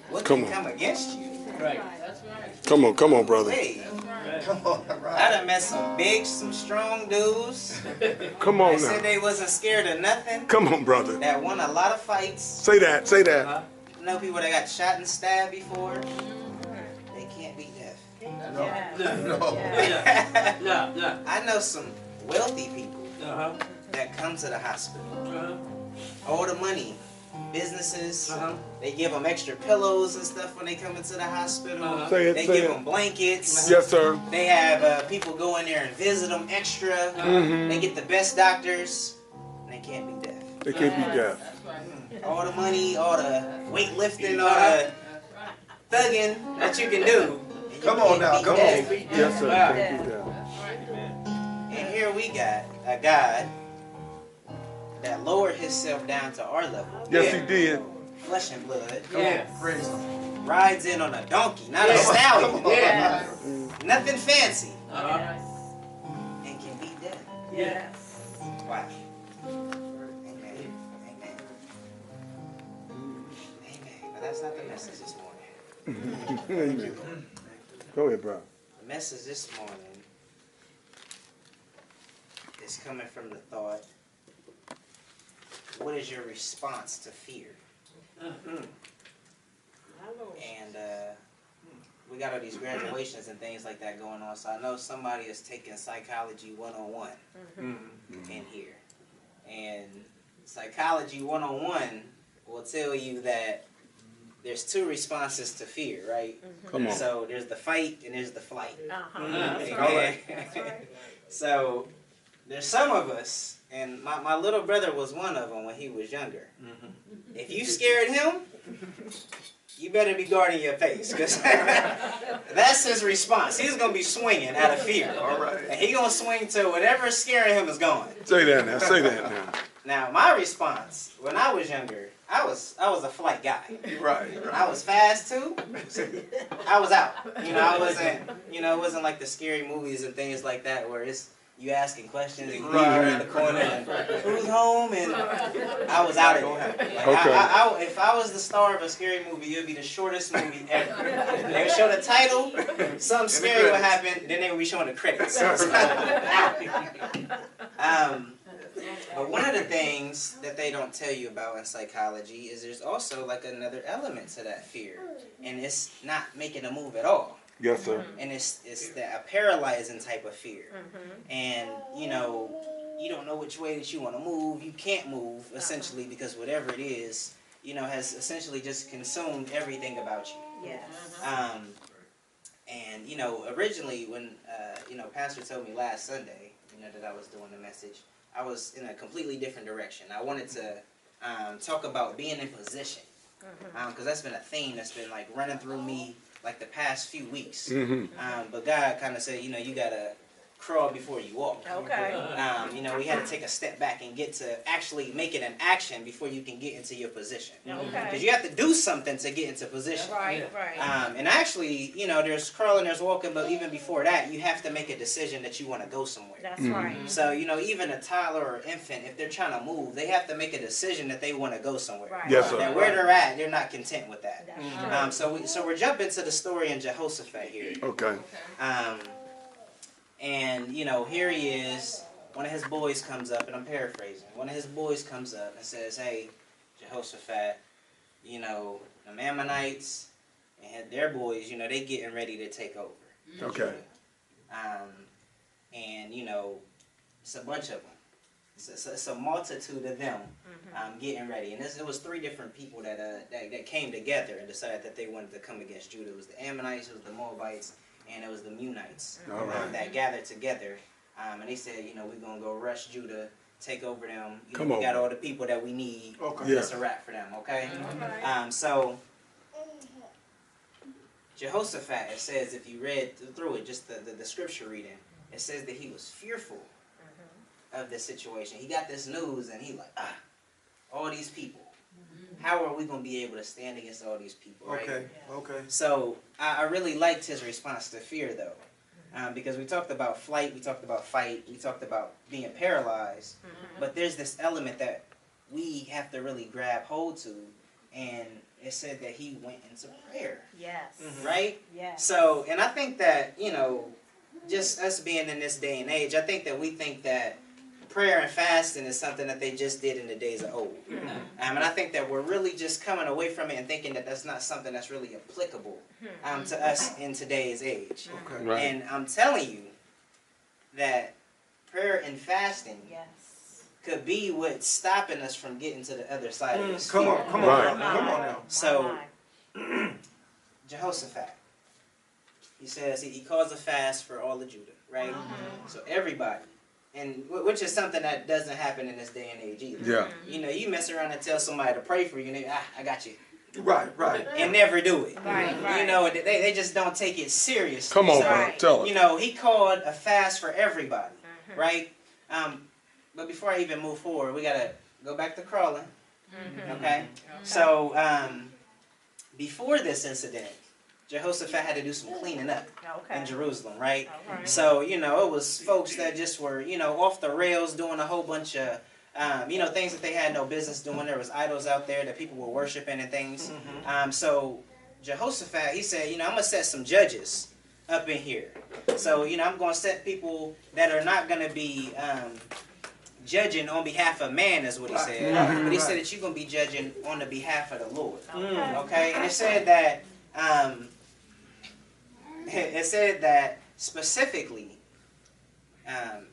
What can come against you? Right. That's right. Come on, brother. Hey, Come on, I right. done met some big, some strong dudes. Come They on said now. they wasn't scared of nothing. Come on, brother. That won a lot of fights. Say that. Say that. You know people that got shot and stabbed before? They can't be deaf. No. I know some wealthy people that come to the hospital. All the money, businesses, they give them extra pillows and stuff when they come into the hospital. Say it, They say give it. them blankets. Yes, sir. They have people go in there and visit them extra. They get the best doctors, and they can't be deaf. They can't be deaf. All the money, all the weightlifting, all the thugging that you can do. Come on now, come on. Yes, sir. Can't be deaf. And here we got a God that lowered himself down to our level. Yes, he did. Flesh and blood. Praise him. Rides in on a donkey, not a stallion. Nothing fancy. And can be dead. Yes. Wow. Amen. Amen. Amen. But that's not the message this morning. Amen. Go ahead, bro. The message this morning is coming from the thought, what is your response to fear? And we got all these graduations and things like that going on, so I know somebody is taking Psychology 101 in here. And Psychology 101 will tell you that there's two responses to fear, right? Come on. So there's the fight and there's the flight. Amen. So there's some of us, and my little brother was one of them when he was younger. If you scared him, you better be guarding your face, because that's his response. He's going to be swinging out of fear. All right. And he's going to swing to whatever's scaring him is going. Say that now. Say that now. Now, my response, when I was younger, I was a flight guy. Right. I was fast too. I was out. It wasn't like the scary movies and things like that where it's you asking questions and you around the corner and who's home, and I was out of there. Like, if I was the star of a scary movie, it would be the shortest movie ever. They would show the title, something scary would happen, then they would be showing the credits. But one of the things that they don't tell you about in psychology is there's also like another element to that fear, and it's not making a move at all. Yes, sir. And it's a paralyzing type of fear. And, you don't know which way that you want to move. You can't move, essentially, because whatever it is, has essentially just consumed everything about you. Yes. And, originally when, Pastor told me last Sunday, that I was doing the message, I was in a completely different direction. I wanted to talk about being in position, because that's been a theme that's been, like, running through me like the past few weeks. But God kind of said, you got to crawl before you walk. Okay. We had to take a step back and get to actually make it an action before you can get into your position. Okay. Because you have to do something to get into position. Right. And actually, there's crawling, there's walking, but even before that, you have to make a decision that you want to go somewhere. That's right. So, even a toddler or infant, if they're trying to move, they have to make a decision that they want to go somewhere. Right. Yes, sir. And where they're at, they're not content with that. That's right. So we're jumping to the story in Jehoshaphat here. Okay. And, here he is. One of his boys comes up, and I'm paraphrasing. One of his boys comes up and says, hey, Jehoshaphat, the Ammonites and their boys, they getting ready to take over. Okay. And, it's a bunch of them. It's a multitude of them getting ready. And it was 3 different people that came together and decided that they wanted to come against Judah. It was the Ammonites, it was the Moabites, and it was the Munites that gathered together. And they said, we're going to go rush Judah, take over them. We got all the people that we need. Okay. That's a wrap for them, okay? So, Jehoshaphat, it says, if you read through it, just the scripture reading, it says that he was fearful of this situation. He got this news, and he like, all these people. How are we going to be able to stand against all these people, right? Okay. So, I really liked his response to fear, though. Because we talked about flight, we talked about fight, we talked about being paralyzed. But there's this element that we have to really grab hold to. And it said that he went into prayer. Yes. Right? Yes. So, and I think that, you know, just us being in this day and age, I think that we think that prayer and fasting is something that they just did in the days of old. And I think that we're really just coming away from it and thinking that that's not something that's really applicable to us in today's age. Okay. Right. And I'm telling you that prayer and fasting Yes. could be what's stopping us from getting to the other side of this. Come on, come on, Right. now, come on now. So, Jehoshaphat, he says he calls a fast for all of Judah, right? So everybody, and which is something that doesn't happen in this day and age either. Yeah. You know, you mess around and tell somebody to pray for you, and they, I got you, Right, right. and never do it. Right, right. You know, they just don't take it seriously. Come on, So, bro. Tell you us. know, he called a fast for everybody, right? But before I even move forward, we gotta go back to crawling. Okay? So, before this incident, Jehoshaphat had to do some cleaning up in Jerusalem, right? So, you know, it was folks that just were, you know, off the rails doing a whole bunch of, you know, things that they had no business doing. There was idols out there that people were worshiping and things. So, Jehoshaphat, he said, you know, I'm going to set some judges up in here. So, you know, I'm going to set people that are not going to be judging on behalf of man, is what he said. But he said that you're going to be judging on the behalf of the Lord. Okay? And it said that specifically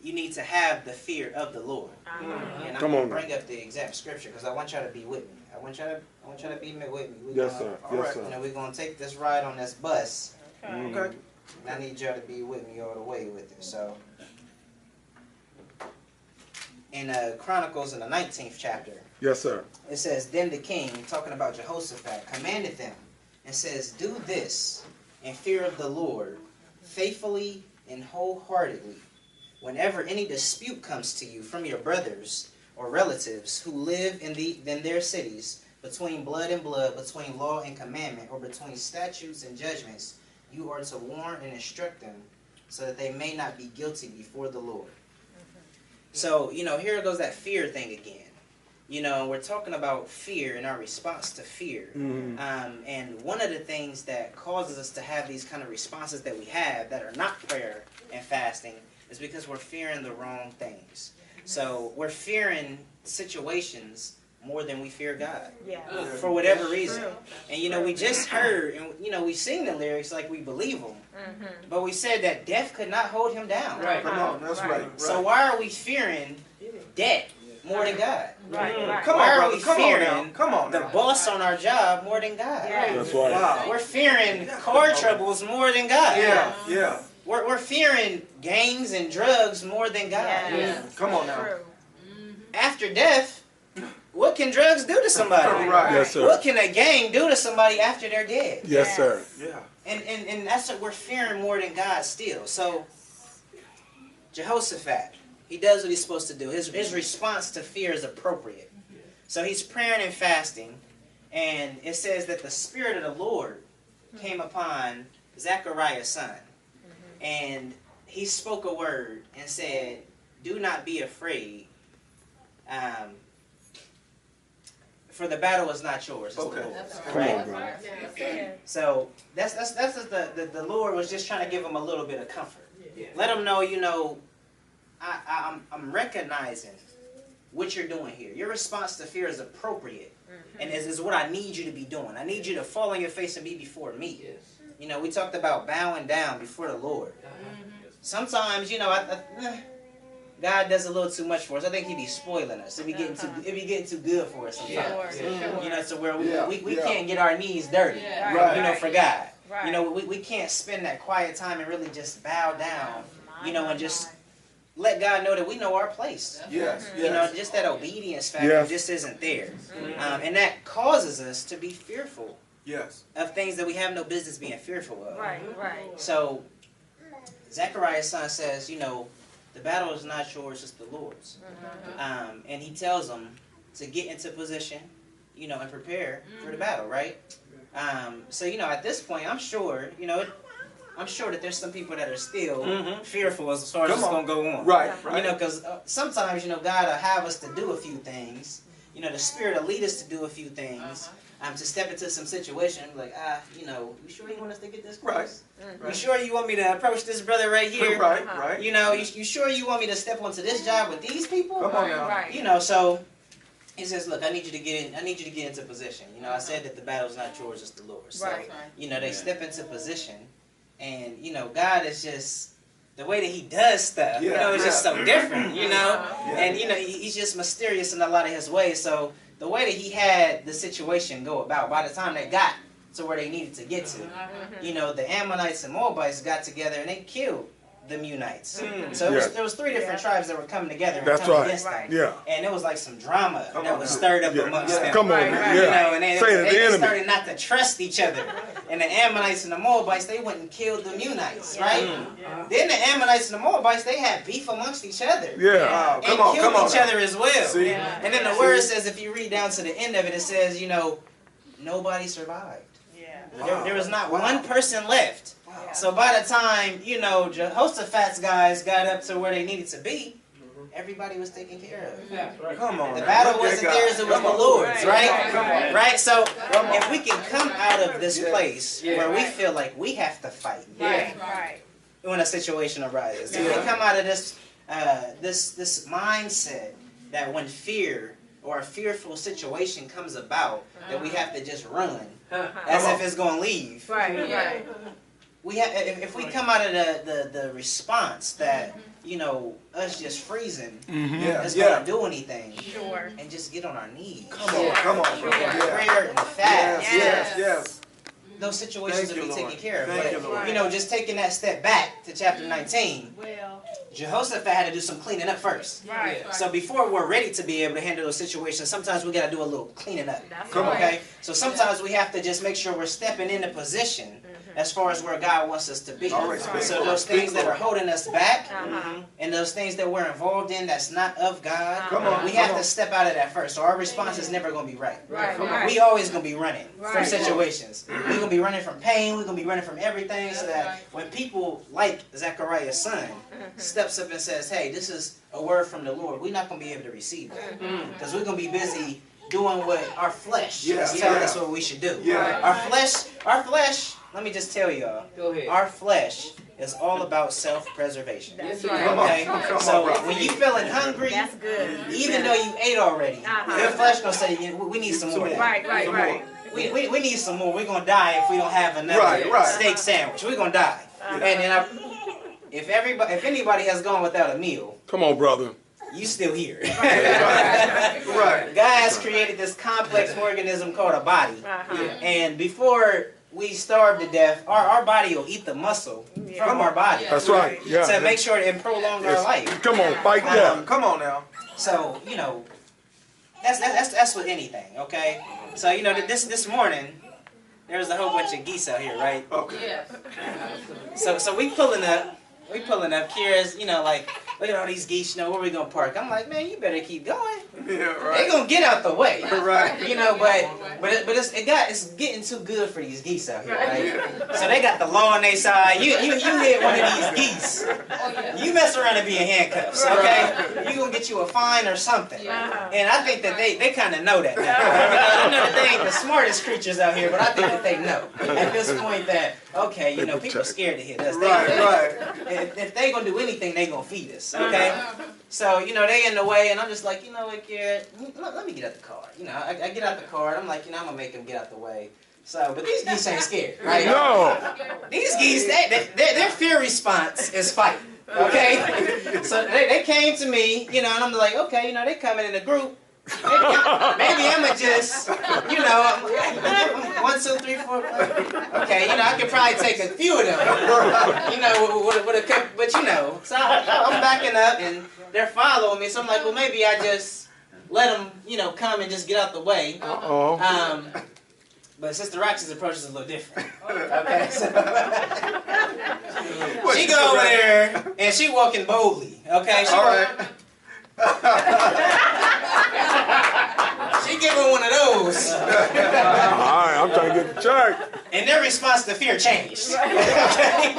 you need to have the fear of the Lord. And I'm Come going on to now. bring up the exact scripture because I want y'all to be with me. I want y'all to be with me. Yes, sir. Yes, You sir. know, we're going to take this ride on this bus. Okay. And I need y'all to be with me all the way with it. So, in Chronicles in the 19th chapter, Yes, sir. it says, then the king, talking about Jehoshaphat, commanded them and says, do this in fear of the Lord, faithfully and wholeheartedly. Whenever any dispute comes to you from your brothers or relatives who live in their cities, between blood and blood, between law and commandment, or between statutes and judgments, you are to warn and instruct them so that they may not be guilty before the Lord. So, you know, here goes that fear thing again. You know, we're talking about fear and our response to fear. And one of the things that causes us to have these kind of responses that we have that are not prayer and fasting is because we're fearing the wrong things. So we're fearing situations more than we fear God. For whatever reason. And, you know, we just heard, and, you know, we sing the lyrics like we believe them. But we said that death could not hold him down. Come on, that's right. So why are we fearing death more than God? Come Why on, are brother. we Come on now. fearing Come on the now. boss on our job more than God? That's right. Wow. We're fearing car troubles more than God. Yeah, yeah. We're fearing gangs and drugs more than God. Come on now. After death, what can drugs do to somebody? Right. Yes, sir. What can a gang do to somebody after they're dead? Yes, sir. Yeah. And that's what we're fearing more than God still. So, Jehoshaphat, he does what he's supposed to do. His response to fear is appropriate. So he's praying and fasting, and it says that the Spirit of the Lord came upon Zechariah's son. And he spoke a word and said, do not be afraid, for the battle is not yours, it's the Lord's. Come on, bro. So that's what the Lord was just trying to give him a little bit of comfort. Let him know, you know, I'm recognizing what you're doing here. Your response to fear is appropriate, and is what I need you to be doing. I need you to fall on your face and be before me. You know, we talked about bowing down before the Lord. Sometimes, you know, God does a little too much for us. I think He be spoiling us. It be getting too good for us sometimes. You know, so where we can't get our knees dirty. You know, for God. You know, we can't spend that quiet time and really just bow down. You know, and just let God know that we know our place. Yes, You know, just that obedience factor just isn't there. And that causes us to be fearful Yes. of things that we have no business being fearful of. Right. So, Zechariah's son says, you know, the battle is not yours, it's the Lord's. And he tells them to get into position, you know, and prepare for the battle, right? So, you know, at this point, I'm sure, you know, I'm sure that there's some people that are still fearful as far as it's going to go on. Right. You know, because sometimes, you know, God will have us to do a few things. You know, the Spirit will lead us to do a few things. to step into some situation, I'm like, you know, you sure you want us to get this close? Right. You sure you want me to approach this brother right here? Right. You know, you sure you want me to step onto this job with these people? Come on now. Right. You know, so he says, look, I need you to get in. I need you to get into position. You know, I said that the battle's not yours, it's the Lord's. So, Right. you know, they step into position, and you know, God is just the way that He does stuff. You know, it's just so different. You know, and you know, He's just mysterious in a lot of His ways. So the way that He had the situation go about, by the time they got to where they needed to get to, you know, the Ammonites and Moabites got together and they killed the Munites. So there was 3 different tribes that were coming together and That's coming right. against them. Yeah. And it was like some drama Come that on was now. stirred up Yeah. amongst them. Come on, Right, yeah. You know, and Saying they the enemy. started not to trust each other. And the Ammonites and the Moabites, they went and killed the Munites, right? Then the Ammonites and the Moabites, they had beef amongst each other. Yeah. And Come on killed each now. other as well. See? And then the word says, if you read down to the end of it, it says, you know, nobody survived. There was not one person left. So by the time, you know, Jehoshaphat's guys got up to where they needed to be, everybody was taken care of. Come on. The now. battle Look wasn't at God. theirs, it was Come the on. Lord's, right? Come on. Right? So if we can come out of this place where we feel like we have to fight Right. when a situation arises, if we come out of this this mindset that when fear or a fearful situation comes about, that we have to just run as if it's going to leave. Right. We have, if we come out of the response that, you know, us just freezing is going to do anything, Sure. and just get on our knees. Come on. In Yeah. prayer and fast. Yes. Those situations Thank will be you, taken care of. Thank you, But, Lord. you know, just taking that step back to chapter 19, Well. Jehoshaphat had to do some cleaning up first. Right. So before we're ready to be able to handle those situations, sometimes we got to do a little cleaning up. That's Come on. right. Okay? So sometimes we have to just make sure we're stepping into position as far as where God wants us to be. All right, speak, So Lord. those things Speak, that are Lord. holding us back, Uh-huh. and those things that we're involved in that's not of God, Come on, we come have on. to step out of that first. So our response is never going to be right. Right. We always going to be running from Right. situations. We're going to be running from pain. We're going to be running from everything, so that when people like Zechariah's son steps up and says, hey, this is a word from the Lord, we're not going to be able to receive it. Because we're going to be busy doing what our flesh is telling us what we should do. Yeah. Our flesh, let me just tell y'all, Go ahead. our flesh is all about self-preservation. That's Come right. on. Okay? Come So on, bro. when you feeling hungry, That's good. even though you ate already, your flesh gonna say, we need some more. Right. We need some more. We're gonna die if we don't have another Right. steak sandwich. We're gonna die. And then if anybody has gone without a meal, Come on, brother. you still here. Right. God has created this complex organism called a body. And before we starve to death, our body will eat the muscle from our body That's right. Yeah. to make sure and prolong our life. Come on, fight that. Come on now. So, you know, that's with anything, okay? So, you know, this morning, there was a whole bunch of geese out here, right? Okay. So we pulling up. Kira's, you know, like, look at all these geese, you know, where we gonna park? I'm like, man, you better keep going. Yeah, They right. gonna get out the way. Right. You know, but it's getting too good for these geese out here, right? So they got the law on their side. You hit one of these geese, you mess around and be in handcuffs, okay? You gonna get you a fine or something. And I think that they kind of know that now. I know that they ain't the smartest creatures out here, but I think that they know at this point that, okay, you know, people scared to hit us. Right. If they gonna do anything, they gonna feed us, okay? So, you know, they in the way, and I'm just like, you know what, Garrett, let me get out the car. You know, I get out the car, and I'm like, you know, I'm gonna make them get out the way. So, but these geese ain't scared, right? No. These geese, their fear response is fight, okay? So they came to me, you know, and I'm like, okay, you know, they coming in a group. Maybe I'ma just, you know, 1, 2, 3, 4. Okay, you know, I could probably take a few of them, you know, with a couple, but you know, so I'm backing up and they're following me. So I'm like, well, maybe I just let them, you know, come and just get out the way. But Sister Roxy's approach is a little different. Okay, so she go over there and she walking boldly. Okay, All right. She giving one of those. All right, I'm trying to get the church. And their response to fear changed. Okay?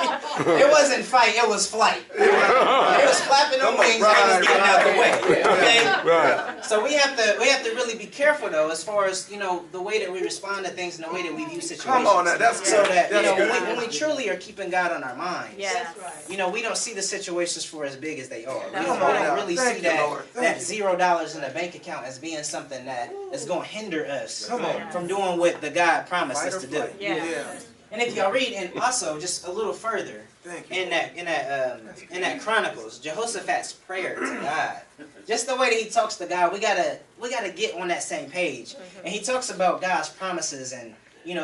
It wasn't fight, it was flight. It was flapping their wings and it was getting out the way. Okay? Right. So we have to really be careful though, as far as the way that we respond to things and the way that we view situations. Come on now, that's so good. that That's good. when we truly are keeping God on our minds. Yes. We don't see the situations for as big as they are. We Come don't on now. really Thank see you, that Lord. Thank $0 in a bank account as being something that is going to hinder us Come on. from doing what the God promised Fight us or to do. flight. Yeah. And if y'all read, and also just a little further Thank you. in that Chronicles, Jehoshaphat's prayer to God, just the way that he talks to God, we gotta get on that same page. And he talks about God's promises and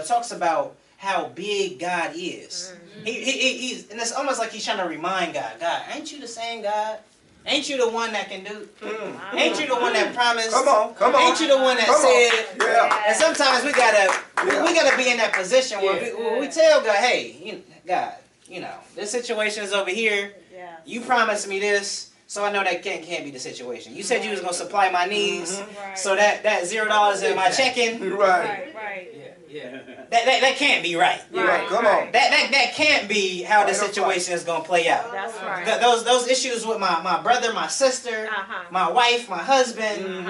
talks about how big God is. He's and it's almost like he's trying to remind God, ain't you the same God? Ain't you the one that can do? Ain't you the one that promised? Come on, come on. Ain't you the one that Come on. said? Yeah. And sometimes we gotta be in that position where we tell God, hey, God, this situation is over here. Yeah. You promised me this, so I know that can't be the situation. You said you was gonna supply my needs, Right. so that $0 in my checking, Right. Right. that can't be right. Right. Come on. That can't be how the Fight or situation is gonna play out. That's right. Those issues with my brother, my sister, my wife, my husband,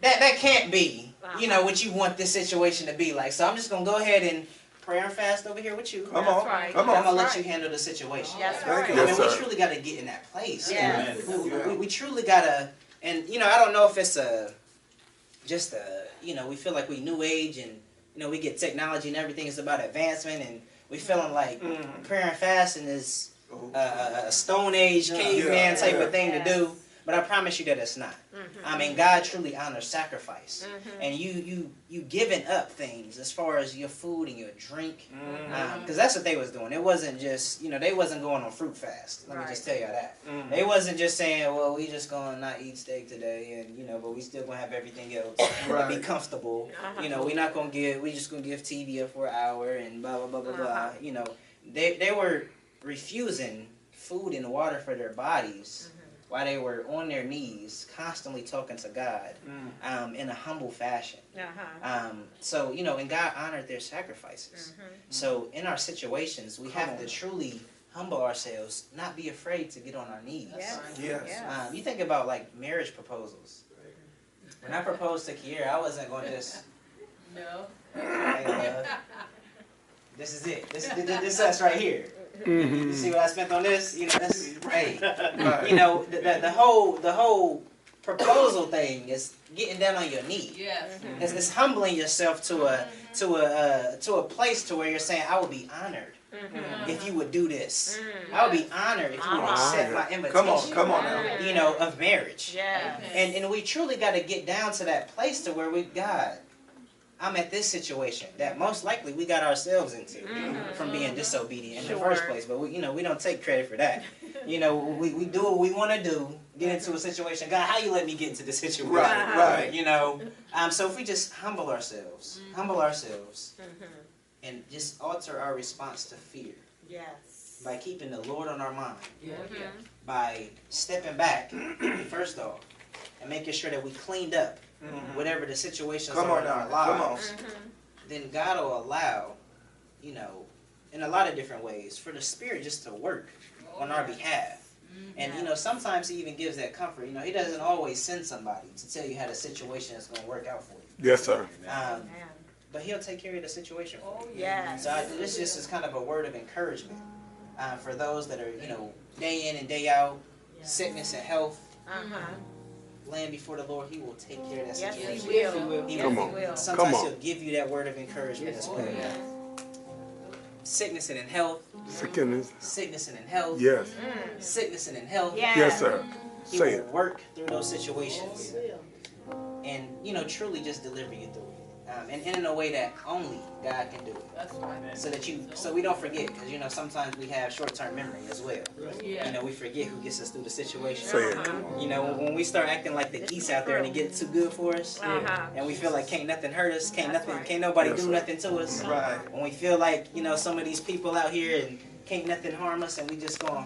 that can't be, what you want this situation to be like. So I'm just gonna go ahead and pray and fast over here with you. Come That's on. right. Come I'm on. gonna let you handle the situation. That's Thank right. you. I Yes, mean, we sir. truly gotta get in that place. Yes. We truly gotta, and I don't know if it's we feel like we new age and we get technology and everything is about advancement and we feeling like prayer and fasting is a Stone Age caveman type of thing to do. But I promise you that it's not. I mean, God truly honors sacrifice, and you giving up things as far as your food and your drink, because that's what they was doing. It wasn't just they wasn't going on fruit fast. Let me just tell you that. They wasn't just saying, well, we just gonna not eat steak today, and but we still gonna have everything else and be comfortable. We not gonna we just gonna give TV up for an hour and blah blah blah blah blah. They were refusing food and water for their bodies. While they were on their knees, constantly talking to God in a humble fashion. So, and God honored their sacrifices. So, in our situations, we have to truly humble ourselves, not be afraid to get on our knees. Yes. You think about, like, marriage proposals. When I proposed to Kiera, I wasn't going to just... No. Hey, this is it. This is us right here. You see what I spent on this? That's hey. The whole proposal thing is getting down on your knee. Yes. It's humbling yourself to a place to where you're saying, I would be honored if you would do this. I would be honored if you would accept my invitation. Come on now. Of marriage. Yeah. And we truly got to get down to that place to where God, I'm at this situation that most likely we got ourselves into from being disobedient in the first place. But we don't take credit for that. We do what we want to do, get into a situation. God, how you let me get into this situation? Right. So if we just humble ourselves, and just alter our response to fear Yes. by keeping the Lord on our mind, Yeah. by stepping back first off, and making sure that we cleaned up whatever the situations Come are on in our now. Come on. lives, then God will allow, in a lot of different ways, for the Spirit just to work on our behalf. And, sometimes He even gives that comfort. He doesn't always send somebody to tell you how the situation is going to work out for you. Yes, sir. But He'll take care of the situation for you. Yes. So this just is kind of a word of encouragement for those that are, day in and day out, sickness and health, laying before the Lord. He will take care of that Yes, situation. He will. He Come will. on. will. Sometimes Come on. He'll give you that word of encouragement as well. Sickness and in health. Sickness. Sickness and in health. Yes. Sickness and in health. Yeah. Yes, sir. He Say will it. work through those situations. And, truly just deliver you through it. And in a way that only God can do it. That's right. So we don't forget, because sometimes we have short-term memory as well. Yeah. We forget who gets us through the situation. Say it. When we start acting like the geese out there and it gets too good for us, and we feel like can't nothing hurt us, can't nobody Yes, do sir. nothing to us. Right. When we feel like some of these people out here and can't nothing harm us, and we just going,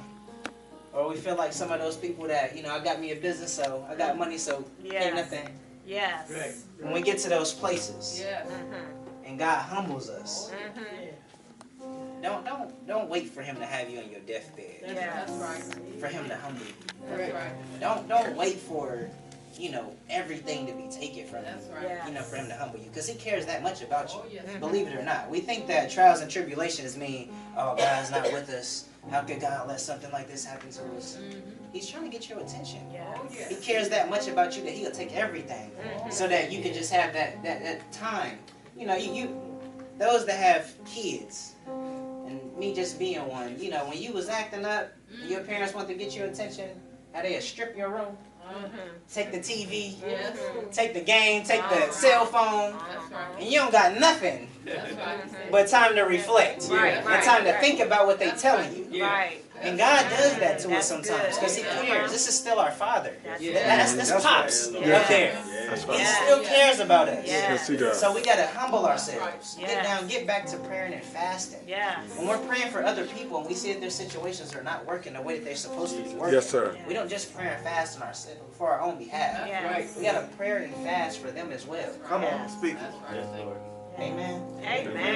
or we feel like some of those people that I got me a business, so I got money, so can't Yes. nothing. Yes. When we get to those places, Yeah. and when God humbles us, don't wait for him to have you on your deathbed. That's right. For him to humble you. That's right. Don't wait for, everything to be taken from That's you. right. For him to humble you, because he cares that much about you. Oh, yes. Believe it or not, we think that trials and tribulations mean, oh, God's not with us. How could God let something like this happen to us? He's trying to get your attention. Oh, yes. He cares that much about you that he'll take everything so that you can just have that time. You those that have kids, and me just being one, when you was acting up, your parents want to get your attention, how they'll strip your room, take the TV, Yes. take the game, take the cell phone, That's right. and you don't got nothing That's right. but time to reflect. Right, And time to think about what they telling you. Right. And God does that to us That's sometimes because he good. cares. This is still our Father. That's That's good. Pops right. up there. That's He right. still cares about us. Yes. Yes, he does. So we got to humble ourselves. Get Yes. down, get back to praying and fasting. Yes. When we're praying for other people and we see that their situations are not working the way that they're supposed to be working, Yes, sir. we don't just pray and fast for our own behalf. Yes. We got to pray and fast for them as well. Come on, speak. That's right. Amen. Amen.